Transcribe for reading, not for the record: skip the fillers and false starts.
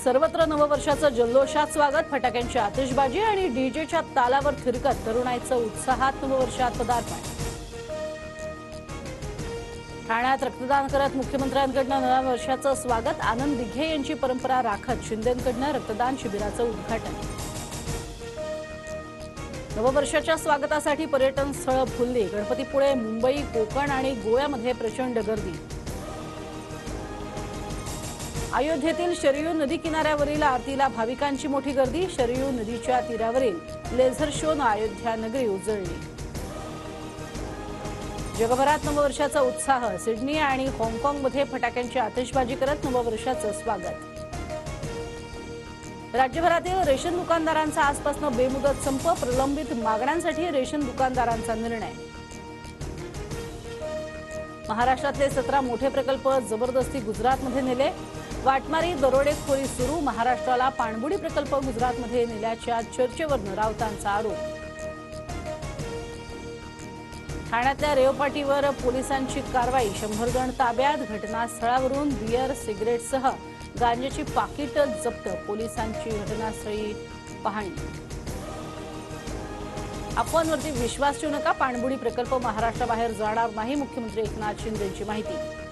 सर्वत्र नववर्षाचं जल्लोषात स्वागत, फटाक्यांची आतिषबाजी आणि डीजेच्या तालावर थिरकत तरुणाईचं उत्साहात नववर्षात पदार्पण। ठाण्यात रक्तदान करत मुख्यमंत्र्यांकडून नववर्षाचं स्वागत, आनंद दिघे यांची परंपरा राखत शिंदेंकडून रक्तदान शिबिराचं उद्घाटन। नववर्षाच्या स्वागतासाठी पर्यटन स्थळं फुलली, गणपतीपुळे, मुंबई, कोकण आणि गोव्यामध्ये प्रचंड गर्दी। अयोध्येतील शरयू नदी किनाऱ्यावरील आरतीला भाविकांची मोठी गर्दी, शरयू नदीच्या तीरावरील लेझर शोनं अयोध्या नगरी उजळली। जगभरात नववर्षाचा उत्साह, सिडनी आणि हाँगकाँगमध्ये फटाक्यांची आतिषबाजी करत नववर्षाचं स्वागत। राज्यभरातील रेशन दुकानदारांचा आजपासून बेमुदत संप, प्रलंबित मागण्यांसाठी रेशन दुकानदारांचा निर्णय। महाराष्ट्रातले 17 मोठे प्रकल्प जबरदस्ती गुजरातमध्ये नेले, वाटमारी दरोडेखोरी सुरू, महाराष्ट्राला पाणबुडी प्रकल्प गुजरातमध्ये नेल्याच्या चर्चेवरून राऊतांचा आरोप। ठाण्यातल्या रेवपाटीवर पोलिसांची कारवाई, 100 जण ताब्यात, घटनास्थळावरून बियर सिगरेटसह गांजाची पाकिट जप्त, पोलिसांची घटनास्थळी पाहणी। अफवांवरती विश्वास ठेवू नका, पाणबुडी प्रकल्प महाराष्ट्राबाहेर जाणार नाही, मुख्यमंत्री एकनाथ शिंदेंची माहिती।